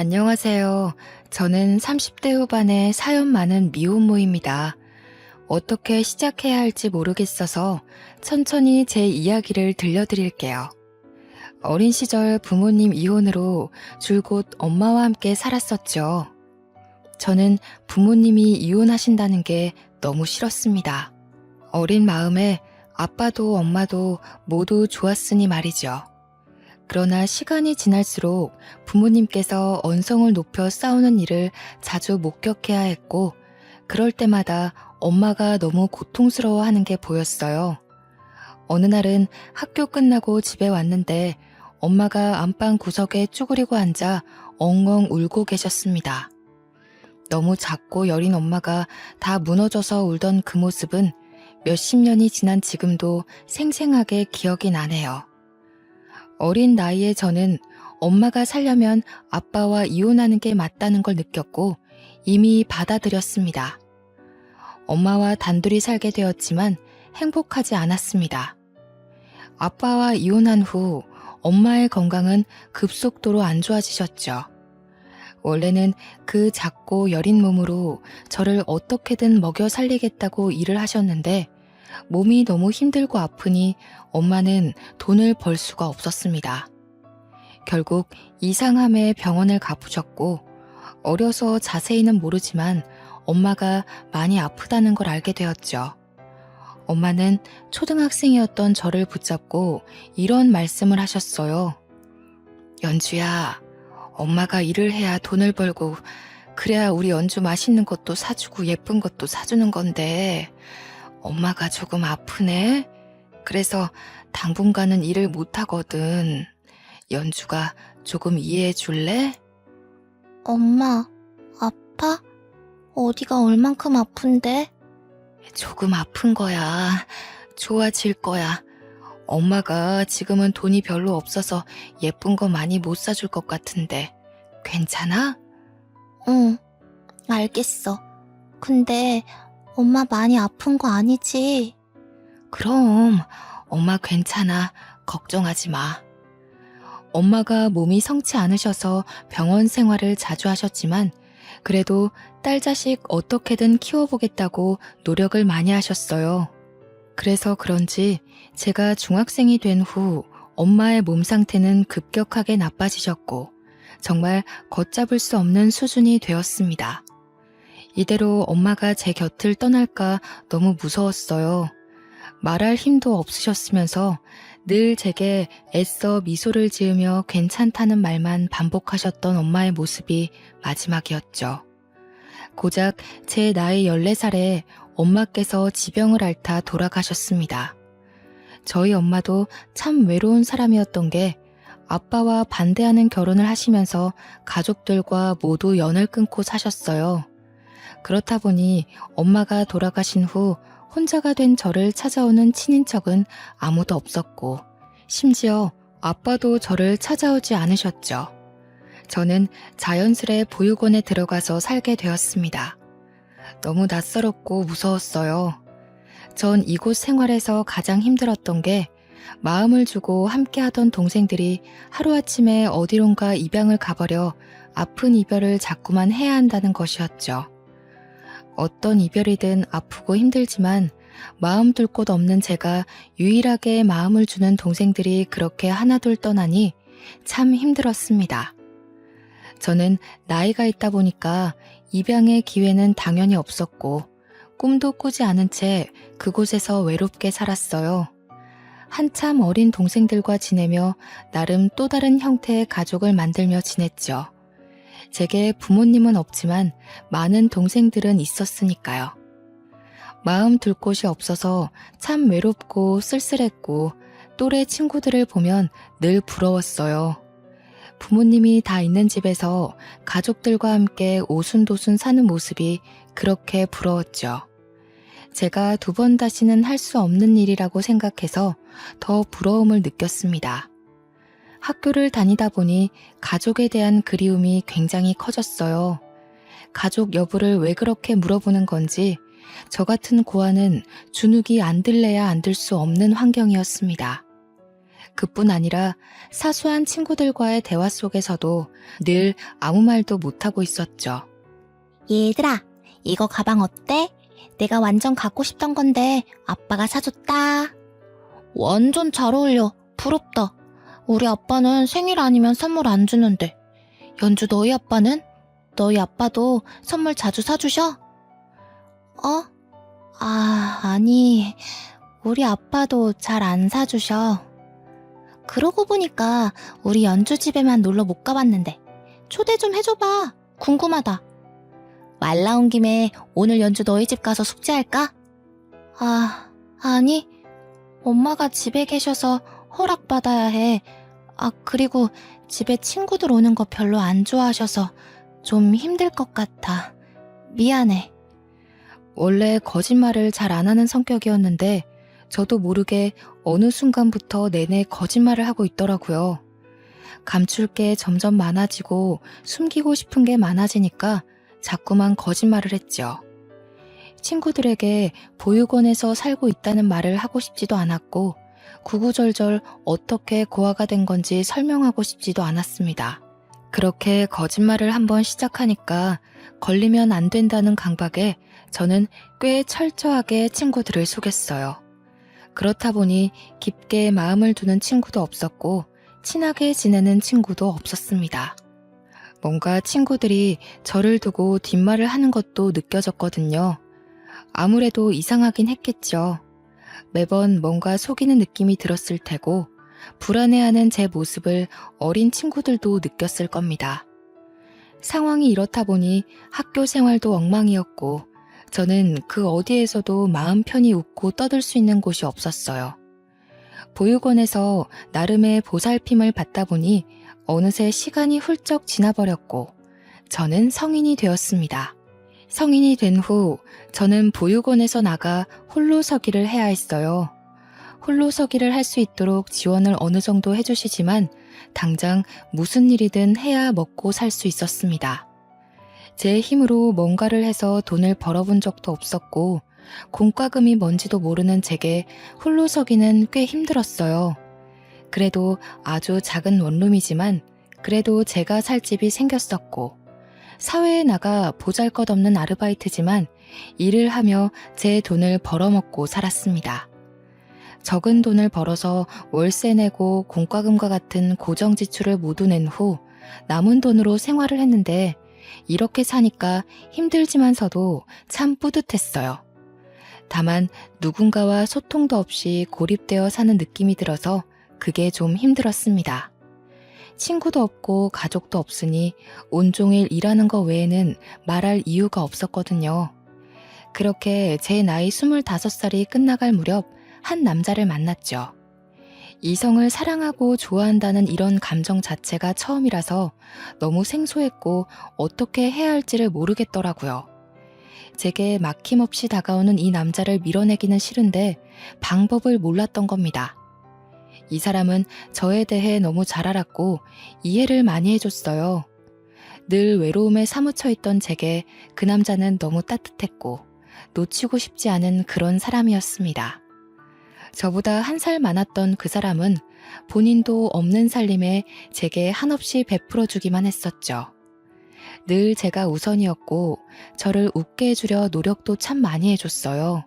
안녕하세요. 저는 30대 후반의 사연 많은 미혼모입니다. 어떻게 시작해야 할지 모르겠어서 천천히 제 이야기를 들려드릴게요. 어린 시절 부모님 이혼으로 줄곧 엄마와 함께 살았었죠. 저는 부모님이 이혼하신다는 게 너무 싫었습니다. 어린 마음에 아빠도 엄마도 모두 좋았으니 말이죠. 그러나 시간이 지날수록 부모님께서 언성을 높여 싸우는 일을 자주 목격해야 했고, 그럴 때마다 엄마가 너무 고통스러워하는 게 보였어요. 어느 날은 학교 끝나고 집에 왔는데 엄마가 안방 구석에 쭈그리고 앉아 엉엉 울고 계셨습니다. 너무 작고 여린 엄마가 다 무너져서 울던 그 모습은 몇십 년이 지난 지금도 생생하게 기억이 나네요. 어린 나이에 저는 엄마가 살려면 아빠와 이혼하는 게 맞다는 걸 느꼈고 이미 받아들였습니다. 엄마와 단둘이 살게 되었지만 행복하지 않았습니다. 아빠와 이혼한 후 엄마의 건강은 급속도로 안 좋아지셨죠. 원래는 그 작고 여린 몸으로 저를 어떻게든 먹여 살리겠다고 일을 하셨는데 몸이 너무 힘들고 아프니 엄마는 돈을 벌 수가 없었습니다. 결국 이상함에 병원을 가보셨고 어려서 자세히는 모르지만 엄마가 많이 아프다는 걸 알게 되었죠. 엄마는 초등학생이었던 저를 붙잡고 이런 말씀을 하셨어요. 연주야, 엄마가 일을 해야 돈을 벌고 그래야 우리 연주 맛있는 것도 사주고 예쁜 것도 사주는 건데 엄마가 조금 아프네? 그래서 당분간은 일을 못하거든. 연주가 조금 이해해 줄래? 엄마, 아파? 어디가 얼만큼 아픈데? 조금 아픈 거야. 좋아질 거야. 엄마가 지금은 돈이 별로 없어서 예쁜 거 많이 못 사줄 것 같은데 괜찮아? 응, 알겠어. 근데 엄마 많이 아픈 거 아니지? 그럼 엄마 괜찮아. 걱정하지 마. 엄마가 몸이 성치 않으셔서 병원 생활을 자주 하셨지만 그래도 딸 자식 어떻게든 키워보겠다고 노력을 많이 하셨어요. 그래서 그런지 제가 중학생이 된 후 엄마의 몸 상태는 급격하게 나빠지셨고 정말 걷잡을 수 없는 수준이 되었습니다. 이대로 엄마가 제 곁을 떠날까 너무 무서웠어요. 말할 힘도 없으셨으면서 늘 제게 애써 미소를 지으며 괜찮다는 말만 반복하셨던 엄마의 모습이 마지막이었죠. 고작 제 나이 14살에 엄마께서 지병을 앓다 돌아가셨습니다. 저희 엄마도 참 외로운 사람이었던 게 아빠와 반대하는 결혼을 하시면서 가족들과 모두 연을 끊고 사셨어요. 그렇다 보니 엄마가 돌아가신 후 혼자가 된 저를 찾아오는 친인척은 아무도 없었고 심지어 아빠도 저를 찾아오지 않으셨죠. 저는 자연스레 보육원에 들어가서 살게 되었습니다. 너무 낯설었고 무서웠어요. 전 이곳 생활에서 가장 힘들었던 게 마음을 주고 함께하던 동생들이 하루아침에 어디론가 입양을 가버려 아픈 이별을 자꾸만 해야 한다는 것이었죠. 어떤 이별이든 아프고 힘들지만 마음 둘 곳 없는 제가 유일하게 마음을 주는 동생들이 그렇게 하나둘 떠나니 참 힘들었습니다. 저는 나이가 있다 보니까 입양의 기회는 당연히 없었고 꿈도 꾸지 않은 채 그곳에서 외롭게 살았어요. 한참 어린 동생들과 지내며 나름 또 다른 형태의 가족을 만들며 지냈죠. 제게 부모님은 없지만 많은 동생들은 있었으니까요. 마음 둘 곳이 없어서 참 외롭고 쓸쓸했고 또래 친구들을 보면 늘 부러웠어요. 부모님이 다 있는 집에서 가족들과 함께 오순도순 사는 모습이 그렇게 부러웠죠. 제가 두 번 다시는 할 수 없는 일이라고 생각해서 더 부러움을 느꼈습니다. 학교를 다니다 보니 가족에 대한 그리움이 굉장히 커졌어요. 가족 여부를 왜 그렇게 물어보는 건지 저 같은 고아는 주눅이 안 들래야 안 들 수 없는 환경이었습니다. 그뿐 아니라 사소한 친구들과의 대화 속에서도 늘 아무 말도 못하고 있었죠. 얘들아, 이거 가방 어때? 내가 완전 갖고 싶던 건데 아빠가 사줬다. 완전 잘 어울려. 부럽다. 우리 아빠는 생일 아니면 선물 안 주는데. 연주, 너희 아빠는? 너희 아빠도 선물 자주 사주셔? 아니, 우리 아빠도 잘 안 사주셔. 그러고 보니까 우리 연주 집에만 놀러 못 가봤는데 초대 좀 해줘봐. 궁금하다. 말 나온 김에 오늘 연주 너희 집 가서 숙제할까? 아니. 엄마가 집에 계셔서 허락받아야 해. 그리고 집에 친구들 오는 거 별로 안 좋아하셔서 좀 힘들 것 같아. 미안해. 원래 거짓말을 잘 안 하는 성격이었는데 저도 모르게 어느 순간부터 내내 거짓말을 하고 있더라고요. 감출 게 점점 많아지고 숨기고 싶은 게 많아지니까 자꾸만 거짓말을 했죠. 친구들에게 보육원에서 살고 있다는 말을 하고 싶지도 않았고 구구절절 어떻게 고아가 된 건지 설명하고 싶지도 않았습니다. 그렇게 거짓말을 한번 시작하니까 걸리면 안 된다는 강박에 저는 꽤 철저하게 친구들을 속였어요. 그렇다 보니 깊게 마음을 두는 친구도 없었고 친하게 지내는 친구도 없었습니다. 뭔가 친구들이 저를 두고 뒷말을 하는 것도 느껴졌거든요. 아무래도 이상하긴 했겠죠. 매번 뭔가 속이는 느낌이 들었을 테고 불안해하는 제 모습을 어린 친구들도 느꼈을 겁니다. 상황이 이렇다 보니 학교 생활도 엉망이었고 저는 그 어디에서도 마음 편히 웃고 떠들 수 있는 곳이 없었어요. 보육원에서 나름의 보살핌을 받다 보니 어느새 시간이 훌쩍 지나버렸고 저는 성인이 되었습니다. 성인이 된 후 저는 보육원에서 나가 홀로서기를 해야 했어요. 홀로서기를 할 수 있도록 지원을 어느 정도 해주시지만 당장 무슨 일이든 해야 먹고 살 수 있었습니다. 제 힘으로 뭔가를 해서 돈을 벌어본 적도 없었고 공과금이 뭔지도 모르는 제게 홀로서기는 꽤 힘들었어요. 그래도 아주 작은 원룸이지만 그래도 제가 살 집이 생겼었고 사회에 나가 보잘것없는 아르바이트지만 일을 하며 제 돈을 벌어먹고 살았습니다. 적은 돈을 벌어서 월세 내고 공과금과 같은 고정 지출을 모두 낸 후 남은 돈으로 생활을 했는데 이렇게 사니까 힘들지만서도 참 뿌듯했어요. 다만 누군가와 소통도 없이 고립되어 사는 느낌이 들어서 그게 좀 힘들었습니다. 친구도 없고 가족도 없으니 온종일 일하는 거 외에는 말할 이유가 없었거든요. 그렇게 제 나이 25살이 끝나갈 무렵 한 남자를 만났죠. 이성을 사랑하고 좋아한다는 이런 감정 자체가 처음이라서 너무 생소했고 어떻게 해야 할지를 모르겠더라고요. 제게 막힘없이 다가오는 이 남자를 밀어내기는 싫은데 방법을 몰랐던 겁니다. 이 사람은 저에 대해 너무 잘 알았고 이해를 많이 해줬어요. 늘 외로움에 사무쳐 있던 제게 그 남자는 너무 따뜻했고 놓치고 싶지 않은 그런 사람이었습니다. 저보다 1살 많았던 그 사람은 본인도 없는 살림에 제게 한없이 베풀어주기만 했었죠. 늘 제가 우선이었고 저를 웃게 해주려 노력도 참 많이 해줬어요.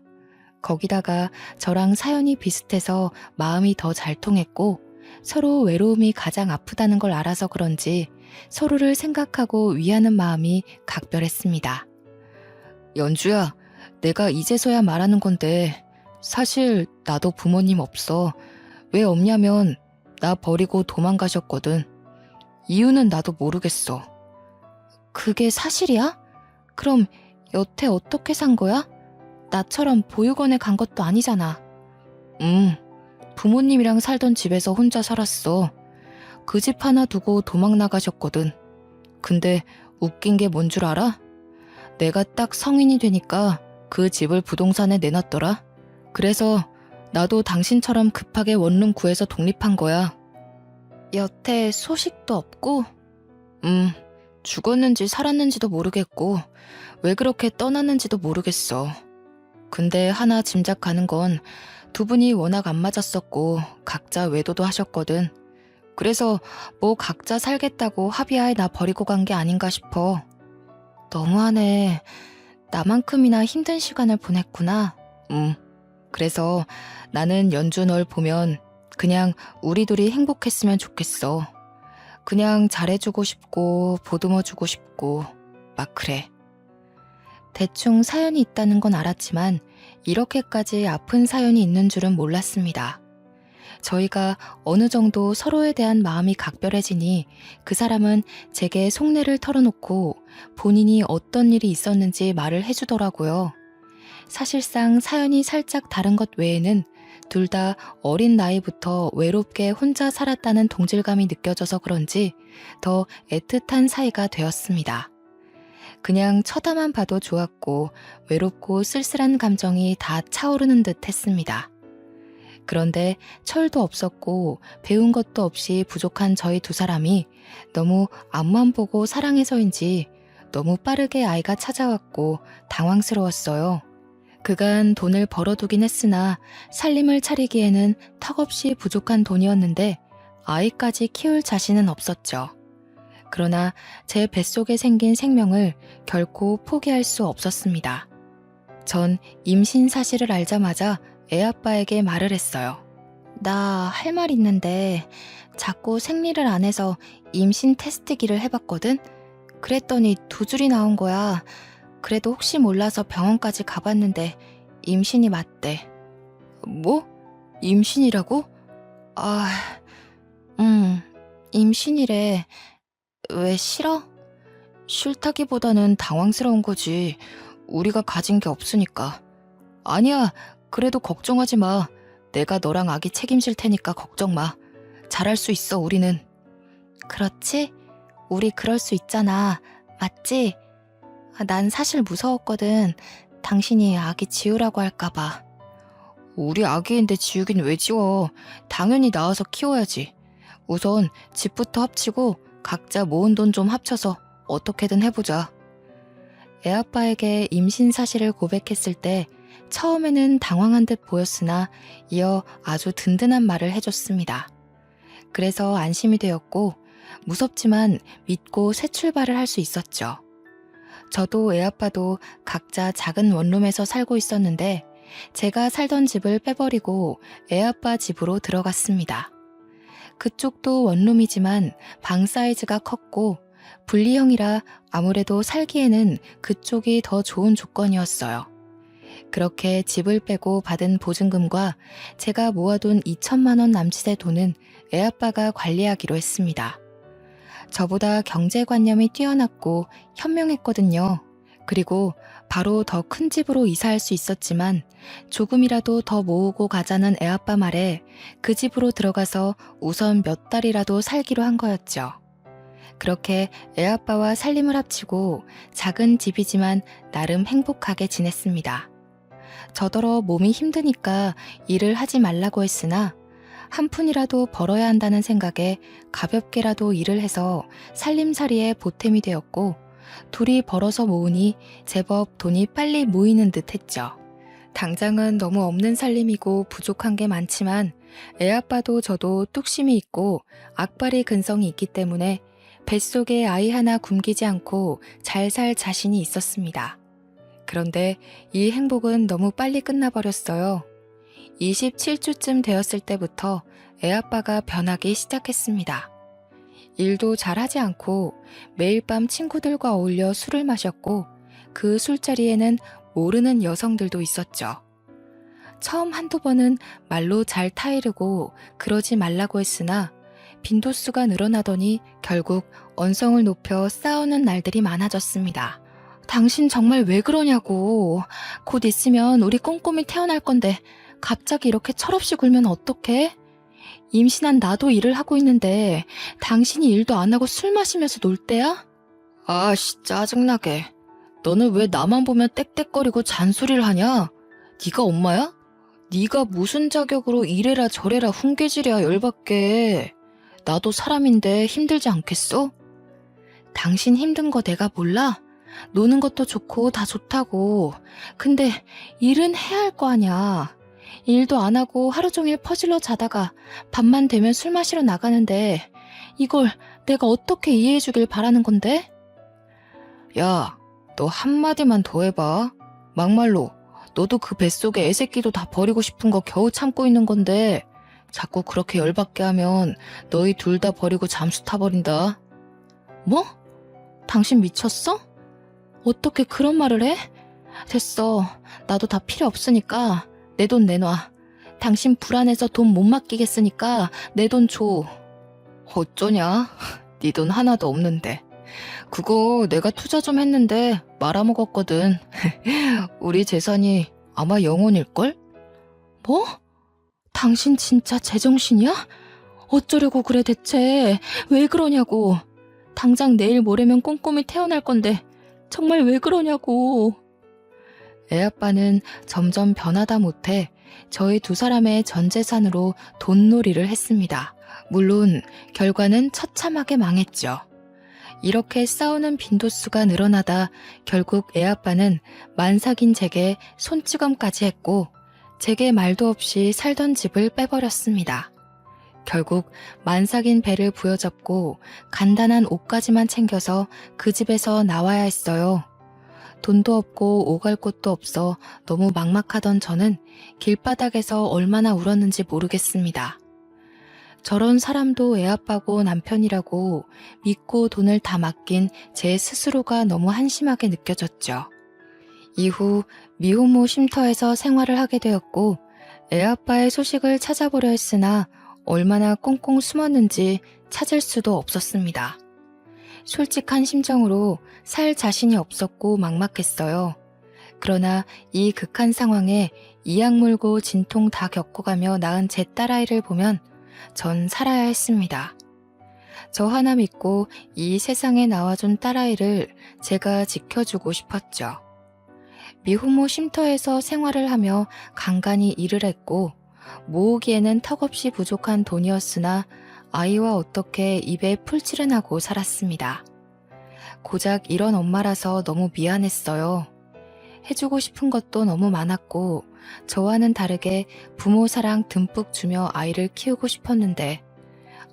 거기다가 저랑 사연이 비슷해서 마음이 더 잘 통했고 서로 외로움이 가장 아프다는 걸 알아서 그런지 서로를 생각하고 위하는 마음이 각별했습니다. 연주야, 내가 이제서야 말하는 건데 사실 나도 부모님 없어. 왜 없냐면 나 버리고 도망가셨거든. 이유는 나도 모르겠어. 그게 사실이야? 그럼 여태 어떻게 산 거야? 나처럼 보육원에 간 것도 아니잖아. 부모님이랑 살던 집에서 혼자 살았어. 그 집 하나 두고 도망 나가셨거든. 근데 웃긴 게 뭔 줄 알아? 내가 딱 성인이 되니까 그 집을 부동산에 내놨더라. 그래서 나도 당신처럼 급하게 원룸 구해서 독립한 거야. 여태 소식도 없고? 죽었는지 살았는지도 모르겠고 왜 그렇게 떠났는지도 모르겠어. 근데 하나 짐작 가는 건 두 분이 워낙 안 맞았었고 각자 외도도 하셨거든. 그래서 뭐 각자 살겠다고 합의하에 나 버리고 간 게 아닌가 싶어. 너무하네. 나만큼이나 힘든 시간을 보냈구나. 그래서 나는 연주 널 보면 그냥 우리 둘이 행복했으면 좋겠어. 그냥 잘해주고 싶고 보듬어주고 싶고 막 그래. 대충 사연이 있다는 건 알았지만 이렇게까지 아픈 사연이 있는 줄은 몰랐습니다. 저희가 어느 정도 서로에 대한 마음이 각별해지니 그 사람은 제게 속내를 털어놓고 본인이 어떤 일이 있었는지 말을 해주더라고요. 사실상 사연이 살짝 다른 것 외에는 둘 다 어린 나이부터 외롭게 혼자 살았다는 동질감이 느껴져서 그런지 더 애틋한 사이가 되었습니다. 그냥 쳐다만 봐도 좋았고 외롭고 쓸쓸한 감정이 다 차오르는 듯 했습니다. 그런데 철도 없었고 배운 것도 없이 부족한 저희 두 사람이 너무 앞만 보고 사랑해서인지 너무 빠르게 아이가 찾아왔고 당황스러웠어요. 그간 돈을 벌어두긴 했으나 살림을 차리기에는 턱없이 부족한 돈이었는데 아이까지 키울 자신은 없었죠. 그러나 제 뱃속에 생긴 생명을 결코 포기할 수 없었습니다. 전 임신 사실을 알자마자 애아빠에게 말을 했어요. 나 할 말 있는데 자꾸 생리를 안 해서 임신 테스트기를 해봤거든? 그랬더니 2줄이 나온 거야. 그래도 혹시 몰라서 병원까지 가봤는데 임신이 맞대. 뭐? 임신이라고? 임신이래. 왜 싫어? 싫다기보다는 당황스러운 거지. 우리가 가진 게 없으니까. 아니야, 그래도 걱정하지 마. 내가 너랑 아기 책임질 테니까 걱정 마. 잘할 수 있어, 우리는. 그렇지? 우리 그럴 수 있잖아. 맞지? 난 사실 무서웠거든. 당신이 아기 지우라고 할까봐. 우리 아기인데 지우긴 왜 지워. 당연히 낳아서 키워야지. 우선 집부터 합치고 각자 모은 돈 좀 합쳐서 어떻게든 해보자. 애아빠에게 임신 사실을 고백했을 때 처음에는 당황한 듯 보였으나 이어 아주 든든한 말을 해줬습니다. 그래서 안심이 되었고 무섭지만 믿고 새 출발을 할 수 있었죠. 저도 애아빠도 각자 작은 원룸에서 살고 있었는데 제가 살던 집을 빼버리고 애아빠 집으로 들어갔습니다. 그쪽도 원룸이지만 방 사이즈가 컸고 분리형이라 아무래도 살기에는 그쪽이 더 좋은 조건이었어요. 그렇게 집을 빼고 받은 보증금과 제가 모아둔 2천만 원 남짓의 돈은 애아빠가 관리하기로 했습니다. 저보다 경제관념이 뛰어났고 현명했거든요. 그리고 바로 더 큰 집으로 이사할 수 있었지만 조금이라도 더 모으고 가자는 애아빠 말에 그 집으로 들어가서 우선 몇 달이라도 살기로 한 거였죠. 그렇게 애아빠와 살림을 합치고 작은 집이지만 나름 행복하게 지냈습니다. 저더러 몸이 힘드니까 일을 하지 말라고 했으나 한 푼이라도 벌어야 한다는 생각에 가볍게라도 일을 해서 살림살이에 보탬이 되었고 둘이 벌어서 모으니 제법 돈이 빨리 모이는 듯 했죠. 당장은 너무 없는 살림이고 부족한 게 많지만 애아빠도 저도 뚝심이 있고 악바리 근성이 있기 때문에 뱃속에 아이 하나 굶기지 않고 잘 살 자신이 있었습니다. 그런데 이 행복은 너무 빨리 끝나버렸어요. 27주쯤 되었을 때부터 애아빠가 변하기 시작했습니다. 일도 잘하지 않고 매일 밤 친구들과 어울려 술을 마셨고 그 술자리에는 모르는 여성들도 있었죠. 처음 한두 번은 말로 잘 타이르고 그러지 말라고 했으나 빈도수가 늘어나더니 결국 언성을 높여 싸우는 날들이 많아졌습니다. 당신 정말 왜 그러냐고. 곧 있으면 우리 꼼꼼히 태어날 건데 갑자기 이렇게 철없이 굴면 어떡해? 임신한 나도 일을 하고 있는데 당신이 일도 안 하고 술 마시면서 놀 때야? 아씨 짜증나게. 너는 왜 나만 보면 떽떽거리고 잔소리를 하냐? 네가 엄마야? 네가 무슨 자격으로 이래라 저래라 훈계질이야 열받게. 나도 사람인데 힘들지 않겠어? 당신 힘든 거 내가 몰라? 노는 것도 좋고 다 좋다고. 근데 일은 해야 할 거 아냐. 일도 안 하고 하루 종일 퍼질러 자다가 밤만 되면 술 마시러 나가는데 이걸 내가 어떻게 이해해주길 바라는 건데? 야, 너 한마디만 더 해봐. 막말로 너도 그 뱃속에 애새끼도 다 버리고 싶은 거 겨우 참고 있는 건데 자꾸 그렇게 열받게 하면 너희 둘 다 버리고 잠수 타버린다. 뭐? 당신 미쳤어? 어떻게 그런 말을 해? 됐어. 나도 다 필요 없으니까 내 돈 내놔. 당신 불안해서 돈 못 맡기겠으니까 내 돈 줘. 어쩌냐? 네 돈 하나도 없는데. 그거 내가 투자 좀 했는데 말아먹었거든. 우리 재산이 아마 0원일걸? 뭐? 당신 진짜 제정신이야? 어쩌려고 그래 대체? 왜 그러냐고. 당장 내일 모레면 꼼꼼히 태어날 건데 정말 왜 그러냐고. 애아빠는 점점 변하다 못해 저희 두 사람의 전 재산으로 돈놀이를 했습니다. 물론 결과는 처참하게 망했죠. 이렇게 싸우는 빈도수가 늘어나다 결국 애아빠는 만삭인 제게 손찌검까지 했고 제게 말도 없이 살던 집을 빼버렸습니다. 결국 만삭인 배를 부여잡고 간단한 옷까지만 챙겨서 그 집에서 나와야 했어요. 돈도 없고 오갈 곳도 없어 너무 막막하던 저는 길바닥에서 얼마나 울었는지 모르겠습니다. 저런 사람도 애아빠고 남편이라고 믿고 돈을 다 맡긴 제 스스로가 너무 한심하게 느껴졌죠. 이후 미혼모 쉼터에서 생활을 하게 되었고 애아빠의 소식을 찾아보려 했으나 얼마나 꽁꽁 숨었는지 찾을 수도 없었습니다. 솔직한 심정으로 살 자신이 없었고 막막했어요. 그러나 이 극한 상황에 이악 물고 진통 다 겪어가며 낳은 제 딸아이를 보면 전 살아야 했습니다. 저 하나 믿고 이 세상에 나와준 딸아이를 제가 지켜주고 싶었죠. 미혼모 쉼터에서 생활을 하며 간간히 일을 했고 모으기에는 턱없이 부족한 돈이었으나 아이와 어떻게 입에 풀칠은 하고 살았습니다. 고작 이런 엄마라서 너무 미안했어요. 해주고 싶은 것도 너무 많았고 저와는 다르게 부모 사랑 듬뿍 주며 아이를 키우고 싶었는데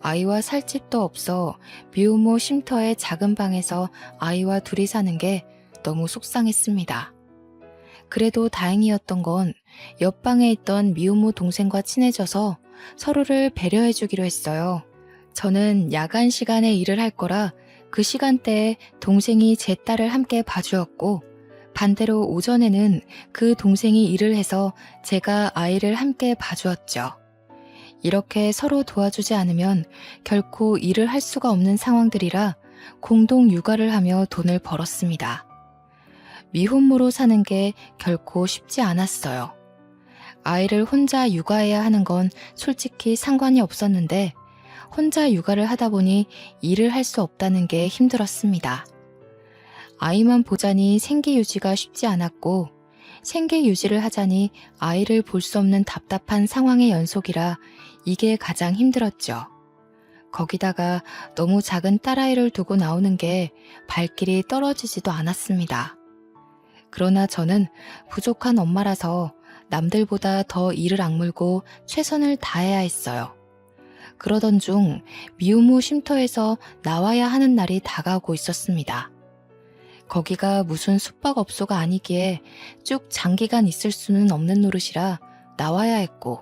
아이와 살 집도 없어 미혼모 쉼터의 작은 방에서 아이와 둘이 사는 게 너무 속상했습니다. 그래도 다행이었던 건 옆방에 있던 미혼모 동생과 친해져서 서로를 배려해주기로 했어요. 저는 야간 시간에 일을 할 거라 그 시간대에 동생이 제 딸을 함께 봐주었고 반대로 오전에는 그 동생이 일을 해서 제가 아이를 함께 봐주었죠. 이렇게 서로 도와주지 않으면 결코 일을 할 수가 없는 상황들이라 공동 육아를 하며 돈을 벌었습니다. 미혼모로 사는 게 결코 쉽지 않았어요. 아이를 혼자 육아해야 하는 건 솔직히 상관이 없었는데 혼자 육아를 하다 보니 일을 할 수 없다는 게 힘들었습니다. 아이만 보자니 생계 유지가 쉽지 않았고 생계 유지를 하자니 아이를 볼 수 없는 답답한 상황의 연속이라 이게 가장 힘들었죠. 거기다가 너무 작은 딸아이를 두고 나오는 게 발길이 떨어지지도 않았습니다. 그러나 저는 부족한 엄마라서 남들보다 더 이를 악물고 최선을 다해야 했어요. 그러던 중 미혼모 쉼터에서 나와야 하는 날이 다가오고 있었습니다. 거기가 무슨 숙박업소가 아니기에 쭉 장기간 있을 수는 없는 노릇이라 나와야 했고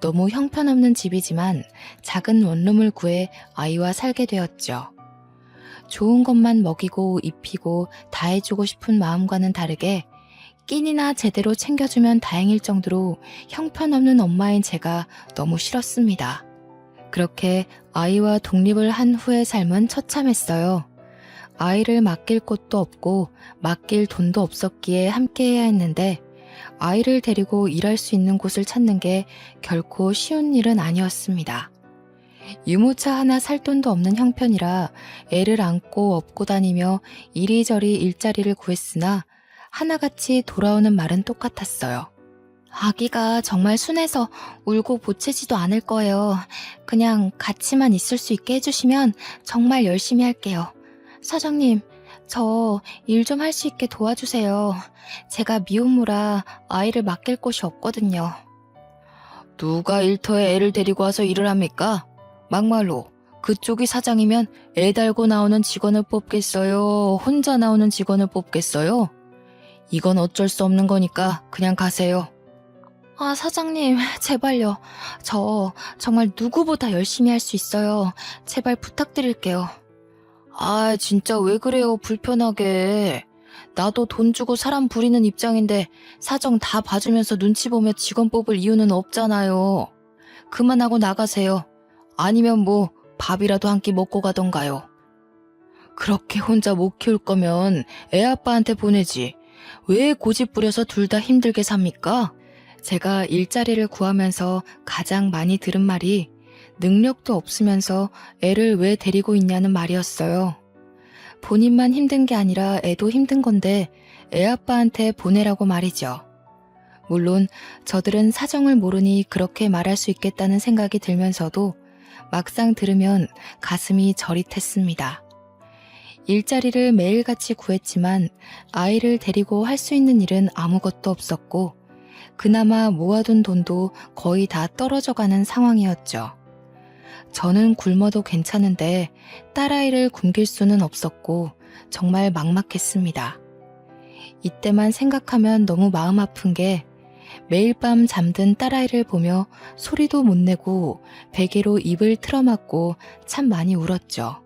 너무 형편없는 집이지만 작은 원룸을 구해 아이와 살게 되었죠. 좋은 것만 먹이고 입히고 다 해주고 싶은 마음과는 다르게 끼니나 제대로 챙겨주면 다행일 정도로 형편없는 엄마인 제가 너무 싫었습니다. 그렇게 아이와 독립을 한 후의 삶은 처참했어요. 아이를 맡길 곳도 없고 맡길 돈도 없었기에 함께해야 했는데 아이를 데리고 일할 수 있는 곳을 찾는 게 결코 쉬운 일은 아니었습니다. 유모차 하나 살 돈도 없는 형편이라 애를 안고 업고 다니며 이리저리 일자리를 구했으나 하나같이 돌아오는 말은 똑같았어요. 아기가 정말 순해서 울고 보채지도 않을 거예요. 그냥 같이만 있을 수 있게 해주시면 정말 열심히 할게요. 사장님, 저 일 좀 할 수 있게 도와주세요. 제가 미혼모라 아이를 맡길 곳이 없거든요. 누가 일터에 애를 데리고 와서 일을 합니까? 막말로 그쪽이 사장이면 애 달고 나오는 직원을 뽑겠어요? 혼자 나오는 직원을 뽑겠어요? 이건 어쩔 수 없는 거니까 그냥 가세요. 아, 사장님, 제발요. 저 정말 누구보다 열심히 할 수 있어요. 제발 부탁드릴게요. 아, 진짜 왜 그래요, 불편하게. 나도 돈 주고 사람 부리는 입장인데 사정 다 봐주면서 눈치 보며 직원 뽑을 이유는 없잖아요. 그만하고 나가세요. 아니면 뭐 밥이라도 한 끼 먹고 가던가요. 그렇게 혼자 못 키울 거면 애 아빠한테 보내지. 왜 고집 부려서 둘 다 힘들게 삽니까? 제가 일자리를 구하면서 가장 많이 들은 말이 능력도 없으면서 애를 왜 데리고 있냐는 말이었어요. 본인만 힘든 게 아니라 애도 힘든 건데 애 아빠한테 보내라고 말이죠. 물론 저들은 사정을 모르니 그렇게 말할 수 있겠다는 생각이 들면서도 막상 들으면 가슴이 저릿했습니다. 일자리를 매일같이 구했지만 아이를 데리고 할 수 있는 일은 아무것도 없었고 그나마 모아둔 돈도 거의 다 떨어져가는 상황이었죠. 저는 굶어도 괜찮은데 딸아이를 굶길 수는 없었고 정말 막막했습니다. 이때만 생각하면 너무 마음 아픈 게 매일 밤 잠든 딸아이를 보며 소리도 못 내고 베개로 입을 틀어막고 참 많이 울었죠.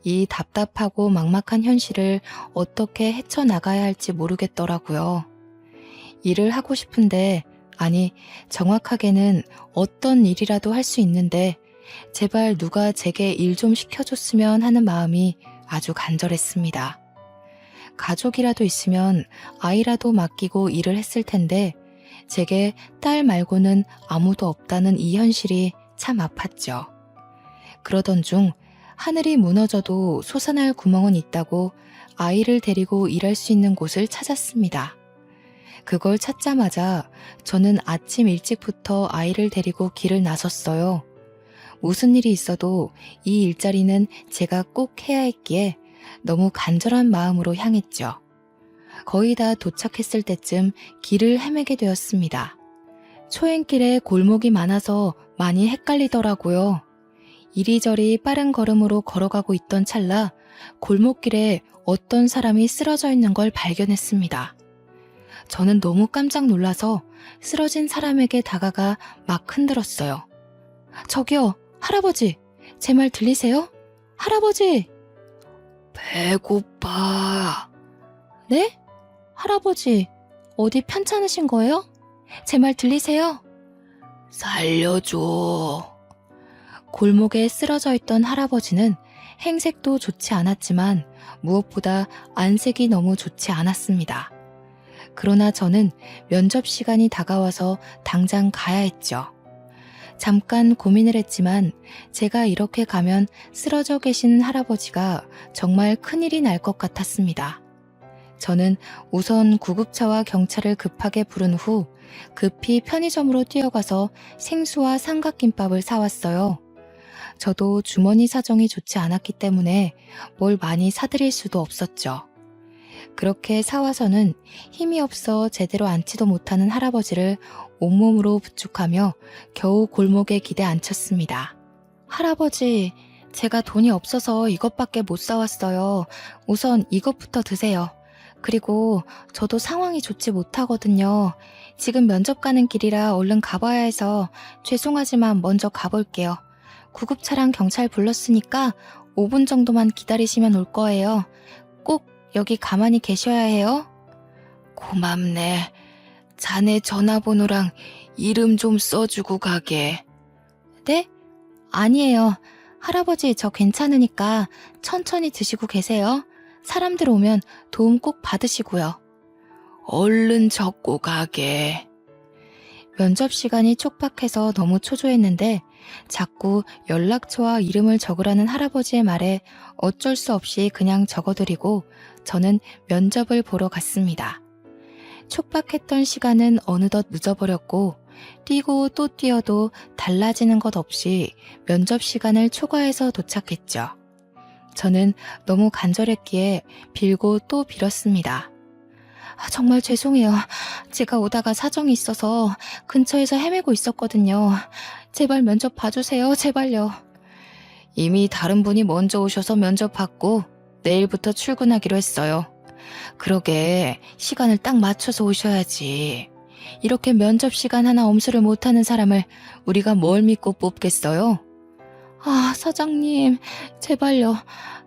이 답답하고 막막한 현실을 어떻게 헤쳐나가야 할지 모르겠더라고요. 일을 하고 싶은데, 아니, 정확하게는 어떤 일이라도 할 수 있는데 제발 누가 제게 일 좀 시켜줬으면 하는 마음이 아주 간절했습니다. 가족이라도 있으면 아이라도 맡기고 일을 했을 텐데 제게 딸 말고는 아무도 없다는 이 현실이 참 아팠죠. 그러던 중 하늘이 무너져도 솟아날 구멍은 있다고 아이를 데리고 일할 수 있는 곳을 찾았습니다. 그걸 찾자마자 저는 아침 일찍부터 아이를 데리고 길을 나섰어요. 무슨 일이 있어도 이 일자리는 제가 꼭 해야 했기에 너무 간절한 마음으로 향했죠. 거의 다 도착했을 때쯤 길을 헤매게 되었습니다. 초행길에 골목이 많아서 많이 헷갈리더라고요. 이리저리 빠른 걸음으로 걸어가고 있던 찰나 골목길에 어떤 사람이 쓰러져 있는 걸 발견했습니다. 저는 너무 깜짝 놀라서 쓰러진 사람에게 다가가 막 흔들었어요. 저기요, 할아버지, 제 말 들리세요? 할아버지! 배고파. 네? 할아버지, 어디 편찮으신 거예요? 제 말 들리세요? 살려줘. 골목에 쓰러져 있던 할아버지는 행색도 좋지 않았지만 무엇보다 안색이 너무 좋지 않았습니다. 그러나 저는 면접 시간이 다가와서 당장 가야 했죠. 잠깐 고민을 했지만 제가 이렇게 가면 쓰러져 계신 할아버지가 정말 큰일이 날 것 같았습니다. 저는 우선 구급차와 경찰을 급하게 부른 후 급히 편의점으로 뛰어가서 생수와 삼각김밥을 사왔어요. 저도 주머니 사정이 좋지 않았기 때문에 뭘 많이 사드릴 수도 없었죠. 그렇게 사와서는 힘이 없어 제대로 앉지도 못하는 할아버지를 온몸으로 부축하며 겨우 골목에 기대 앉혔습니다. 할아버지, 제가 돈이 없어서 이것밖에 못 사왔어요. 우선 이것부터 드세요. 그리고 저도 상황이 좋지 못하거든요. 지금 면접 가는 길이라 얼른 가봐야 해서 죄송하지만 먼저 가볼게요. 구급차랑 경찰 불렀으니까 5분 정도만 기다리시면 올 거예요. 꼭 여기 가만히 계셔야 해요. 고맙네. 자네 전화번호랑 이름 좀 써주고 가게. 네? 아니에요. 할아버지 저 괜찮으니까 천천히 드시고 계세요. 사람들 오면 도움 꼭 받으시고요. 얼른 적고 가게. 면접 시간이 촉박해서 너무 초조했는데 자꾸 연락처와 이름을 적으라는 할아버지의 말에 어쩔 수 없이 그냥 적어드리고 저는 면접을 보러 갔습니다. 촉박했던 시간은 어느덧 늦어버렸고 뛰고 또 뛰어도 달라지는 것 없이 면접 시간을 초과해서 도착했죠. 저는 너무 간절했기에 빌고 또 빌었습니다. 정말 죄송해요. 제가 오다가 사정이 있어서 근처에서 헤매고 있었거든요. 제발 면접 봐주세요. 제발요. 이미 다른 분이 먼저 오셔서 면접 받고 내일부터 출근하기로 했어요. 그러게 시간을 딱 맞춰서 오셔야지. 이렇게 면접 시간 하나 엄수를 못하는 사람을 우리가 뭘 믿고 뽑겠어요? 사장님, 제발요.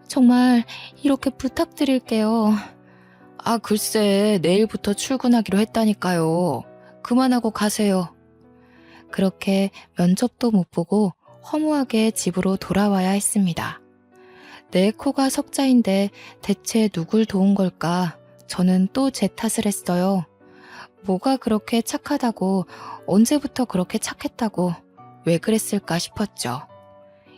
정말 이렇게 부탁드릴게요. 글쎄, 내일부터 출근하기로 했다니까요. 그만하고 가세요. 그렇게 면접도 못 보고 허무하게 집으로 돌아와야 했습니다. 내 코가 석자인데 대체 누굴 도운 걸까? 저는 또 제 탓을 했어요. 뭐가 그렇게 착하다고, 언제부터 그렇게 착했다고, 왜 그랬을까 싶었죠.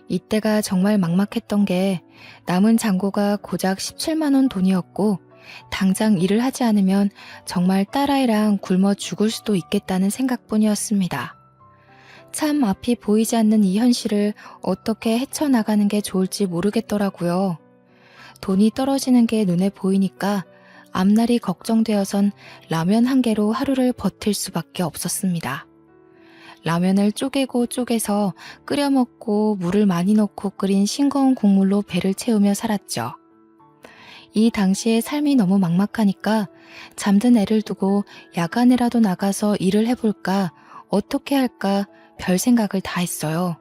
이때가 정말 막막했던 게 남은 잔고가 고작 17만 원 돈이었고 당장 일을 하지 않으면 정말 딸아이랑 굶어 죽을 수도 있겠다는 생각뿐이었습니다. 참 앞이 보이지 않는 이 현실을 어떻게 헤쳐나가는 게 좋을지 모르겠더라고요. 돈이 떨어지는 게 눈에 보이니까 앞날이 걱정되어선 라면 한 개로 하루를 버틸 수밖에 없었습니다. 라면을 쪼개고 쪼개서 끓여 먹고 물을 많이 넣고 끓인 싱거운 국물로 배를 채우며 살았죠. 이 당시에 삶이 너무 막막하니까 잠든 애를 두고 야간에라도 나가서 일을 해볼까, 어떻게 할까 별 생각을 다 했어요.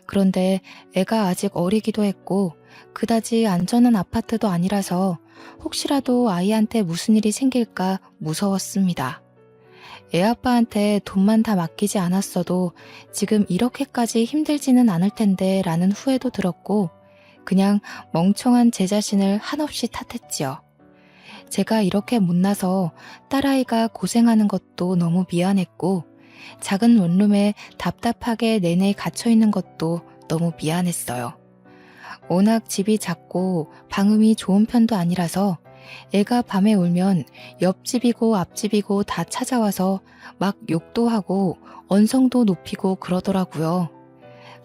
그런데 애가 아직 어리기도 했고 그다지 안전한 아파트도 아니라서 혹시라도 아이한테 무슨 일이 생길까 무서웠습니다. 애아빠한테 돈만 다 맡기지 않았어도 지금 이렇게까지 힘들지는 않을 텐데 라는 후회도 들었고 그냥 멍청한 제 자신을 한없이 탓했지요. 제가 이렇게 못나서 딸아이가 고생하는 것도 너무 미안했고 작은 원룸에 답답하게 내내 갇혀있는 것도 너무 미안했어요. 워낙 집이 작고 방음이 좋은 편도 아니라서 애가 밤에 울면 옆집이고 앞집이고 다 찾아와서 막 욕도 하고 언성도 높이고 그러더라고요.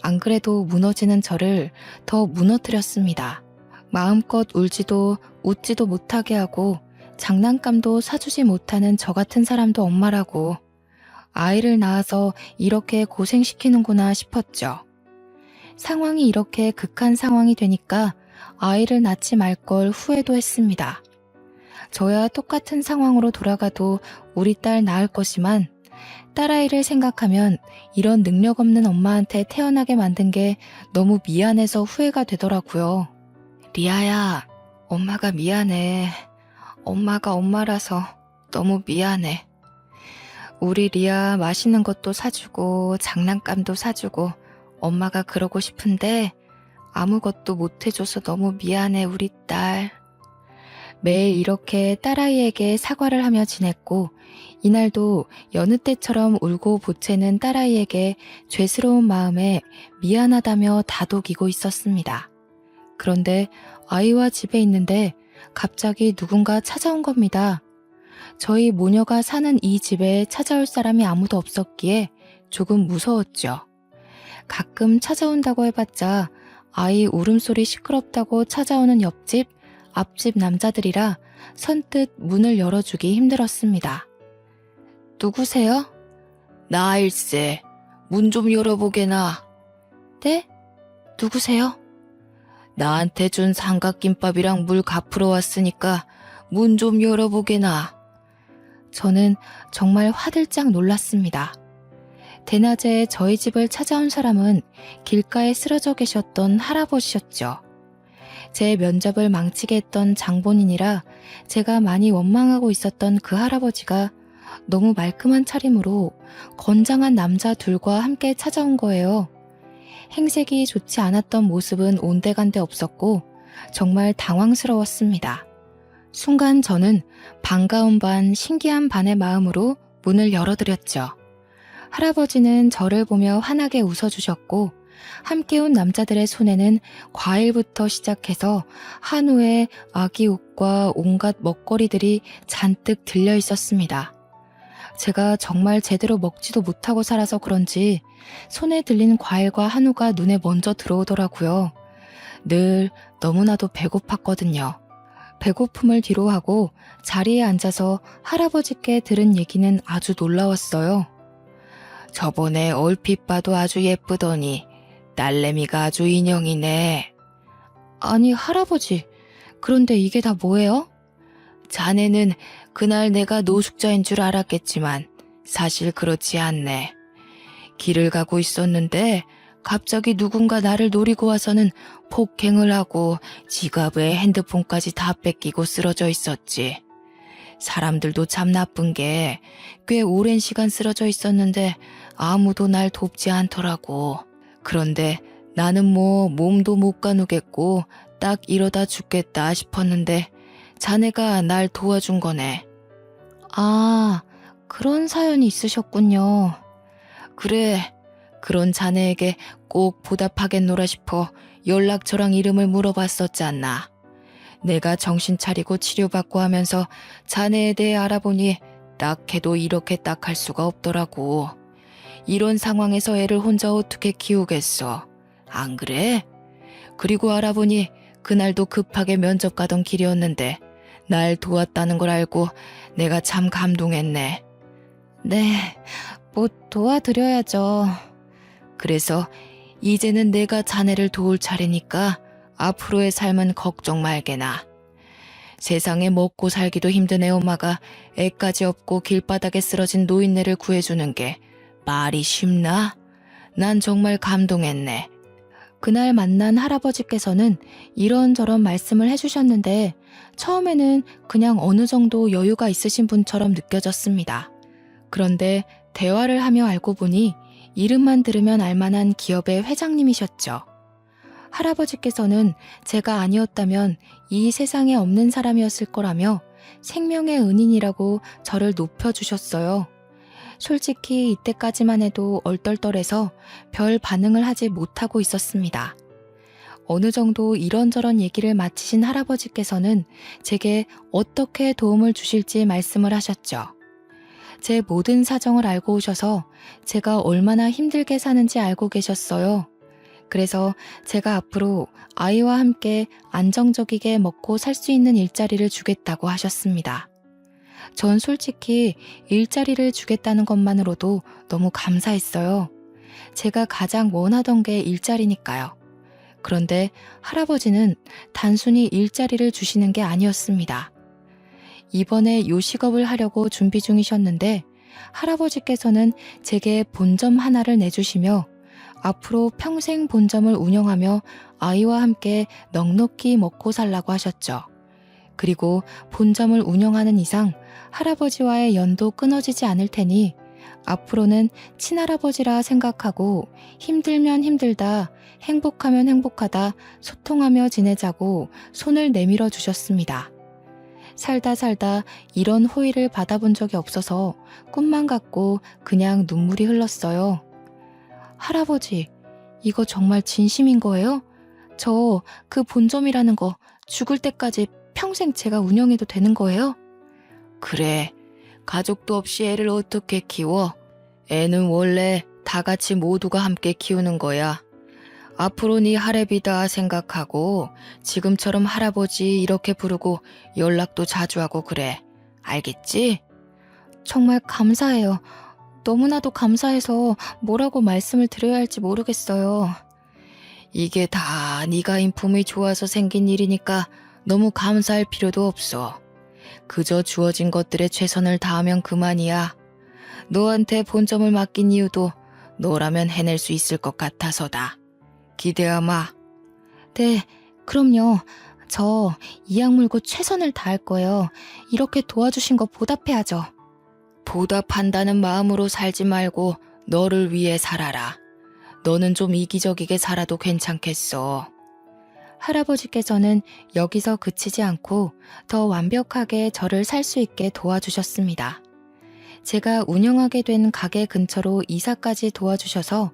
안 그래도 무너지는 저를 더 무너뜨렸습니다. 마음껏 울지도 웃지도 못하게 하고 장난감도 사주지 못하는 저 같은 사람도 엄마라고 아이를 낳아서 이렇게 고생시키는구나 싶었죠. 상황이 이렇게 극한 상황이 되니까 아이를 낳지 말 걸 후회도 했습니다. 저야 똑같은 상황으로 돌아가도 우리 딸 낳을 거지만 딸아이를 생각하면 이런 능력 없는 엄마한테 태어나게 만든 게 너무 미안해서 후회가 되더라고요. 리아야, 엄마가 미안해. 엄마가 엄마라서 너무 미안해. 우리 리아 맛있는 것도 사주고 장난감도 사주고 엄마가 그러고 싶은데 아무것도 못 해줘서 너무 미안해 우리 딸. 매일 이렇게 딸아이에게 사과를 하며 지냈고 이날도 여느 때처럼 울고 보채는 딸아이에게 죄스러운 마음에 미안하다며 다독이고 있었습니다. 그런데 아이와 집에 있는데 갑자기 누군가 찾아온 겁니다. 저희 모녀가 사는 이 집에 찾아올 사람이 아무도 없었기에 조금 무서웠죠. 가끔 찾아온다고 해봤자 아이 울음소리 시끄럽다고 찾아오는 옆집, 앞집 남자들이라 선뜻 문을 열어주기 힘들었습니다. 누구세요? 나일세. 문 좀 열어보게나. 네? 누구세요? 나한테 준 삼각김밥이랑 물 갚으러 왔으니까 문 좀 열어보게나. 저는 정말 화들짝 놀랐습니다. 대낮에 저희 집을 찾아온 사람은 길가에 쓰러져 계셨던 할아버지셨죠. 제 면접을 망치게 했던 장본인이라 제가 많이 원망하고 있었던 그 할아버지가 너무 말끔한 차림으로 건장한 남자 둘과 함께 찾아온 거예요. 행색이 좋지 않았던 모습은 온데간데 없었고 정말 당황스러웠습니다. 순간 저는 반가운 반 신기한 반의 마음으로 문을 열어드렸죠. 할아버지는 저를 보며 환하게 웃어주셨고 함께 온 남자들의 손에는 과일부터 시작해서 한우에 아기 옷과 온갖 먹거리들이 잔뜩 들려 있었습니다. 제가 정말 제대로 먹지도 못하고 살아서 그런지 손에 들린 과일과 한우가 눈에 먼저 들어오더라고요. 늘 너무나도 배고팠거든요. 배고픔을 뒤로하고 자리에 앉아서 할아버지께 들은 얘기는 아주 놀라웠어요. 저번에 얼핏 봐도 아주 예쁘더니 딸내미가 아주 인형이네. 아니 할아버지, 그런데 이게 다 뭐예요? 자네는 그날 내가 노숙자인 줄 알았겠지만 사실 그렇지 않네. 길을 가고 있었는데 갑자기 누군가 나를 노리고 와서는 폭행을 하고 지갑에 핸드폰까지 다 뺏기고 쓰러져 있었지. 사람들도 참 나쁜 게 꽤 오랜 시간 쓰러져 있었는데 아무도 날 돕지 않더라고. 그런데 나는 뭐 몸도 못 가누겠고 딱 이러다 죽겠다 싶었는데 자네가 날 도와준 거네. 아, 그런 사연이 있으셨군요. 그래, 그런 자네에게 꼭 보답하겠노라 싶어 연락처랑 이름을 물어봤었잖아. 내가 정신 차리고 치료받고 하면서 자네에 대해 알아보니 딱해도 이렇게 딱 할 수가 없더라고. 이런 상황에서 애를 혼자 어떻게 키우겠어. 안 그래? 그리고 알아보니 그날도 급하게 면접 가던 길이었는데 날 도왔다는 걸 알고 내가 참 감동했네. 네, 뭐 도와드려야죠. 그래서 이제는 내가 자네를 도울 차례니까 앞으로의 삶은 걱정 말게나. 세상에 먹고 살기도 힘든 애엄마가 애까지 없고 길바닥에 쓰러진 노인네를 구해주는 게 말이 쉽나? 난 정말 감동했네. 그날 만난 할아버지께서는 이런저런 말씀을 해주셨는데 처음에는 그냥 어느 정도 여유가 있으신 분처럼 느껴졌습니다. 그런데 대화를 하며 알고 보니 이름만 들으면 알만한 기업의 회장님이셨죠. 할아버지께서는 제가 아니었다면 이 세상에 없는 사람이었을 거라며 생명의 은인이라고 저를 높여주셨어요. 솔직히 이때까지만 해도 얼떨떨해서 별 반응을 하지 못하고 있었습니다. 어느 정도 이런저런 얘기를 마치신 할아버지께서는 제게 어떻게 도움을 주실지 말씀을 하셨죠. 제 모든 사정을 알고 오셔서 제가 얼마나 힘들게 사는지 알고 계셨어요. 그래서 제가 앞으로 아이와 함께 안정적이게 먹고 살 수 있는 일자리를 주겠다고 하셨습니다. 전 솔직히 일자리를 주겠다는 것만으로도 너무 감사했어요. 제가 가장 원하던 게 일자리니까요. 그런데 할아버지는 단순히 일자리를 주시는 게 아니었습니다. 이번에 요식업을 하려고 준비 중이셨는데 할아버지께서는 제게 본점 하나를 내주시며 앞으로 평생 본점을 운영하며 아이와 함께 넉넉히 먹고 살라고 하셨죠. 그리고 본점을 운영하는 이상 할아버지와의 연도 끊어지지 않을 테니 앞으로는 친할아버지라 생각하고 힘들면 힘들다, 행복하면 행복하다 소통하며 지내자고 손을 내밀어 주셨습니다. 살다 살다 이런 호의를 받아본 적이 없어서 꿈만 같고 그냥 눈물이 흘렀어요. 할아버지, 이거 정말 진심인 거예요? 저 그 본점이라는 거 죽을 때까지 평생 제가 운영해도 되는 거예요? 그래, 가족도 없이 애를 어떻게 키워? 애는 원래 다 같이 모두가 함께 키우는 거야. 앞으로 네 할애비다 생각하고 지금처럼 할아버지 이렇게 부르고 연락도 자주 하고 그래. 알겠지? 정말 감사해요. 너무나도 감사해서 뭐라고 말씀을 드려야 할지 모르겠어요. 이게 다 네가 인품이 좋아서 생긴 일이니까 너무 감사할 필요도 없어. 그저 주어진 것들에 최선을 다하면 그만이야. 너한테 본점을 맡긴 이유도 너라면 해낼 수 있을 것 같아서다. 기대하마. 네, 그럼요. 저 이 약물고 최선을 다할 거예요. 이렇게 도와주신 거 보답해야죠. 보답한다는 마음으로 살지 말고 너를 위해 살아라. 너는 좀 이기적이게 살아도 괜찮겠어. 할아버지께서는 여기서 그치지 않고 더 완벽하게 저를 살 수 있게 도와주셨습니다. 제가 운영하게 된 가게 근처로 이사까지 도와주셔서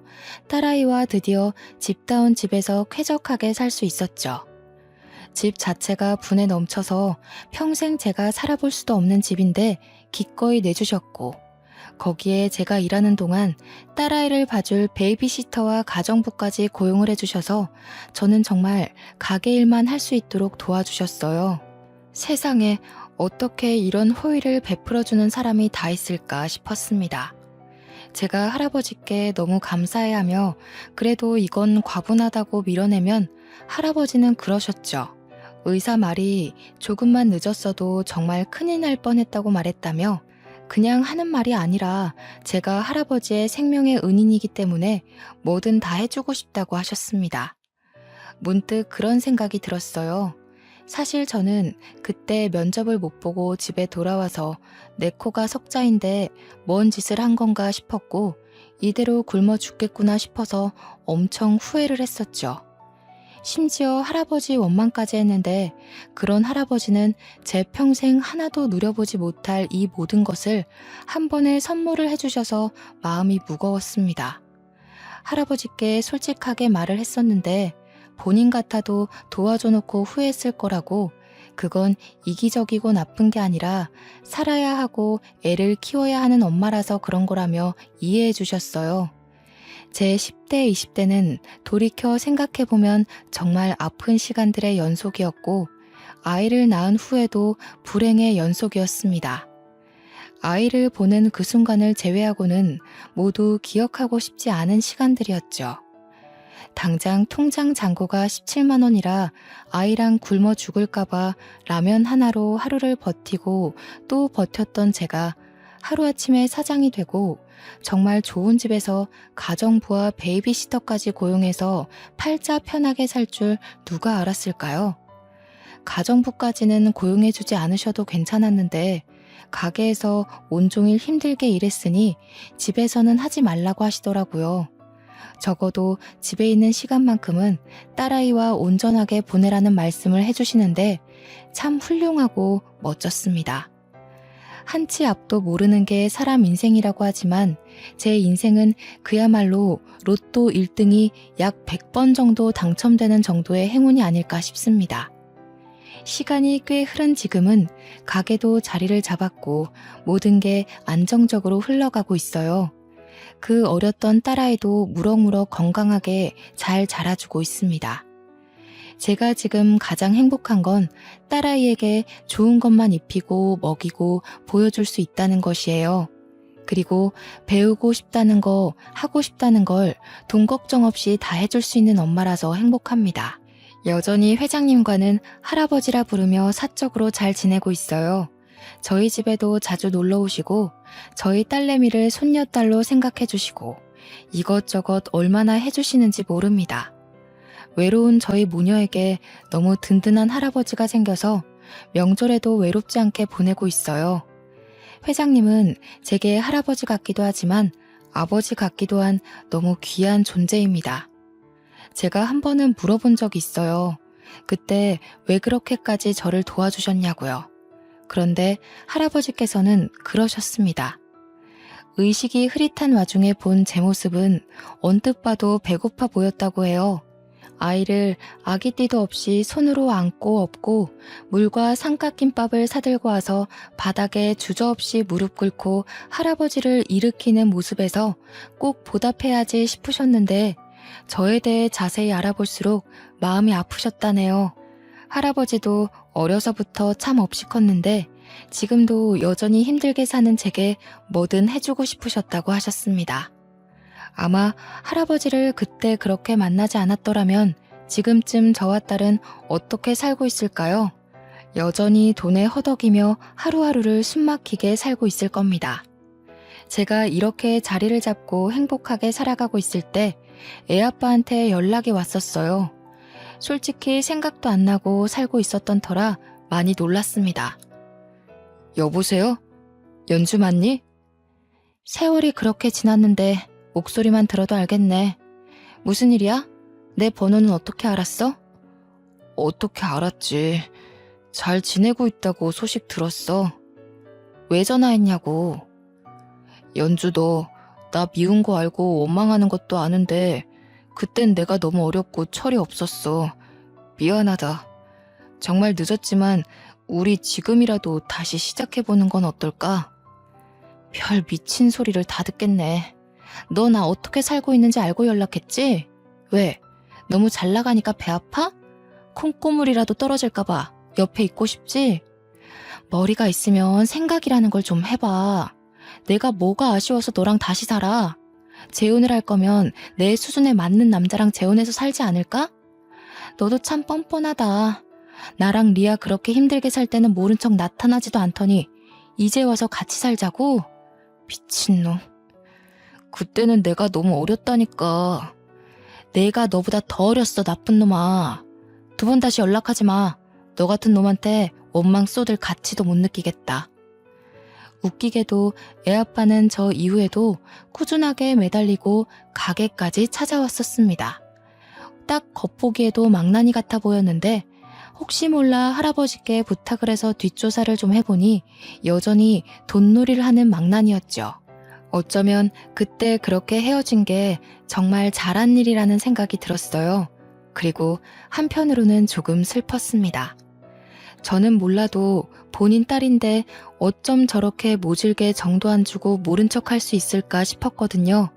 딸아이와 드디어 집다운 집에서 쾌적하게 살 수 있었죠. 집 자체가 분에 넘쳐서 평생 제가 살아볼 수도 없는 집인데 기꺼이 내주셨고 거기에 제가 일하는 동안 딸아이를 봐줄 베이비시터와 가정부까지 고용을 해주셔서 저는 정말 가게 일만 할 수 있도록 도와주셨어요. 세상에 어떻게 이런 호의를 베풀어주는 사람이 다 있을까 싶었습니다. 제가 할아버지께 너무 감사해하며 그래도 이건 과분하다고 밀어내면 할아버지는 그러셨죠. 의사 말이 조금만 늦었어도 정말 큰일 날 뻔했다고 말했다며 그냥 하는 말이 아니라 제가 할아버지의 생명의 은인이기 때문에 뭐든 다 해주고 싶다고 하셨습니다. 문득 그런 생각이 들었어요. 사실 저는 그때 면접을 못 보고 집에 돌아와서 내 코가 석자인데 뭔 짓을 한 건가 싶었고 이대로 굶어 죽겠구나 싶어서 엄청 후회를 했었죠. 심지어 할아버지 원망까지 했는데 그런 할아버지는 제 평생 하나도 누려보지 못할 이 모든 것을 한 번에 선물을 해주셔서 마음이 무거웠습니다. 할아버지께 솔직하게 말을 했었는데 본인 같아도 도와줘 놓고 후회했을 거라고 그건 이기적이고 나쁜 게 아니라 살아야 하고 애를 키워야 하는 엄마라서 그런 거라며 이해해 주셨어요. 제 10대, 20대는 돌이켜 생각해보면 정말 아픈 시간들의 연속이었고 아이를 낳은 후에도 불행의 연속이었습니다. 아이를 보는 그 순간을 제외하고는 모두 기억하고 싶지 않은 시간들이었죠. 당장 통장 잔고가 17만 원이라 아이랑 굶어 죽을까봐 라면 하나로 하루를 버티고 또 버텼던 제가 하루아침에 사장이 되고 정말 좋은 집에서 가정부와 베이비시터까지 고용해서 팔자 편하게 살 줄 누가 알았을까요? 가정부까지는 고용해주지 않으셔도 괜찮았는데 가게에서 온종일 힘들게 일했으니 집에서는 하지 말라고 하시더라고요. 적어도 집에 있는 시간만큼은 딸아이와 온전하게 보내라는 말씀을 해주시는데 참 훌륭하고 멋졌습니다. 한치 앞도 모르는 게 사람 인생이라고 하지만 제 인생은 그야말로 로또 1등이 약 100번 정도 당첨되는 정도의 행운이 아닐까 싶습니다. 시간이 꽤 흐른 지금은 가게도 자리를 잡았고 모든 게 안정적으로 흘러가고 있어요. 그 어렸던 딸아이도 무럭무럭 건강하게 잘 자라주고 있습니다. 제가 지금 가장 행복한 건 딸아이에게 좋은 것만 입히고 먹이고 보여줄 수 있다는 것이에요. 그리고 배우고 싶다는 거, 하고 싶다는 걸 돈 걱정 없이 다 해줄 수 있는 엄마라서 행복합니다. 여전히 회장님과는 할아버지라 부르며 사적으로 잘 지내고 있어요. 저희 집에도 자주 놀러 오시고 저희 딸내미를 손녀딸로 생각해 주시고 이것저것 얼마나 해주시는지 모릅니다. 외로운 저희 모녀에게 너무 든든한 할아버지가 생겨서 명절에도 외롭지 않게 보내고 있어요. 회장님은 제게 할아버지 같기도 하지만 아버지 같기도 한 너무 귀한 존재입니다. 제가 한 번은 물어본 적이 있어요. 그때 왜 그렇게까지 저를 도와주셨냐고요. 그런데 할아버지께서는 그러셨습니다. 의식이 흐릿한 와중에 본 제 모습은 언뜻 봐도 배고파 보였다고 해요. 아이를 아기띠도 없이 손으로 안고 업고 물과 삼각김밥을 사들고 와서 바닥에 주저없이 무릎 꿇고 할아버지를 일으키는 모습에서 꼭 보답해야지 싶으셨는데 저에 대해 자세히 알아볼수록 마음이 아프셨다네요. 할아버지도 어려서부터 참 없이 컸는데 지금도 여전히 힘들게 사는 제게 뭐든 해주고 싶으셨다고 하셨습니다. 아마 할아버지를 그때 그렇게 만나지 않았더라면 지금쯤 저와 딸은 어떻게 살고 있을까요? 여전히 돈에 허덕이며 하루하루를 숨막히게 살고 있을 겁니다. 제가 이렇게 자리를 잡고 행복하게 살아가고 있을 때 애아빠한테 연락이 왔었어요. 솔직히 생각도 안 나고 살고 있었던 터라 많이 놀랐습니다. 여보세요? 연주 맞니? 세월이 그렇게 지났는데 목소리만 들어도 알겠네. 무슨 일이야? 내 번호는 어떻게 알았어? 어떻게 알았지. 잘 지내고 있다고 소식 들었어. 왜 전화했냐고. 연주 너 나 미운 거 알고 원망하는 것도 아는데 그땐 내가 너무 어렵고 철이 없었어. 미안하다. 정말 늦었지만 우리 지금이라도 다시 시작해보는 건 어떨까? 별 미친 소리를 다 듣겠네. 너 나 어떻게 살고 있는지 알고 연락했지? 왜? 너무 잘 나가니까 배 아파? 콩고물이라도 떨어질까봐 옆에 있고 싶지? 머리가 있으면 생각이라는 걸 좀 해봐. 내가 뭐가 아쉬워서 너랑 다시 살아? 재혼을 할 거면 내 수준에 맞는 남자랑 재혼해서 살지 않을까? 너도 참 뻔뻔하다. 나랑 리아 그렇게 힘들게 살 때는 모른 척 나타나지도 않더니 이제 와서 같이 살자고? 미친놈. 그때는 내가 너무 어렸다니까. 내가 너보다 더 어렸어, 나쁜 놈아. 2번 다시 연락하지 마. 너 같은 놈한테 원망 쏟을 가치도 못 느끼겠다. 웃기게도 애아빠는 저 이후에도 꾸준하게 매달리고 가게까지 찾아왔었습니다. 딱 겉보기에도 망나니 같아 보였는데 혹시 몰라 할아버지께 부탁을 해서 뒷조사를 좀 해보니 여전히 돈놀이를 하는 망나니였죠. 어쩌면 그때 그렇게 헤어진 게 정말 잘한 일이라는 생각이 들었어요. 그리고 한편으로는 조금 슬펐습니다. 저는 몰라도 본인 딸인데 어쩜 저렇게 모질게 정도 안 주고 모른 척 할 수 있을까 싶었거든요.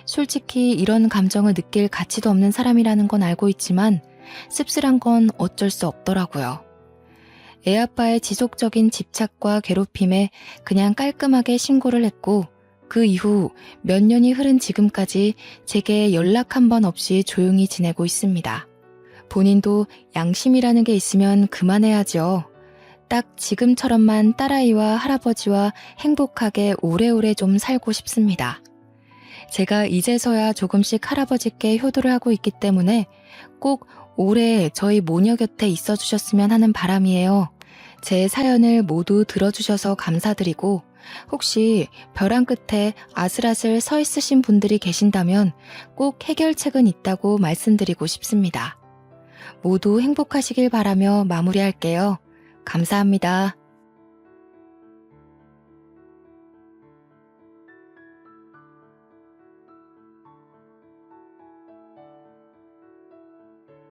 솔직히 이런 감정을 느낄 가치도 없는 사람이라는 건 알고 있지만 씁쓸한 건 어쩔 수 없더라고요. 애아빠의 지속적인 집착과 괴롭힘에 그냥 깔끔하게 신고를 했고 그 이후 몇 년이 흐른 지금까지 제게 연락 한 번 없이 조용히 지내고 있습니다. 본인도 양심이라는 게 있으면 그만해야죠. 딱 지금처럼만 딸아이와 할아버지와 행복하게 오래오래 좀 살고 싶습니다. 제가 이제서야 조금씩 할아버지께 효도를 하고 있기 때문에 꼭 오래 저희 모녀 곁에 있어 주셨으면 하는 바람이에요. 제 사연을 모두 들어주셔서 감사드리고 혹시 벼랑 끝에 아슬아슬 서 있으신 분들이 계신다면 꼭 해결책은 있다고 말씀드리고 싶습니다. 모두 행복하시길 바라며 마무리할게요. 감사합니다.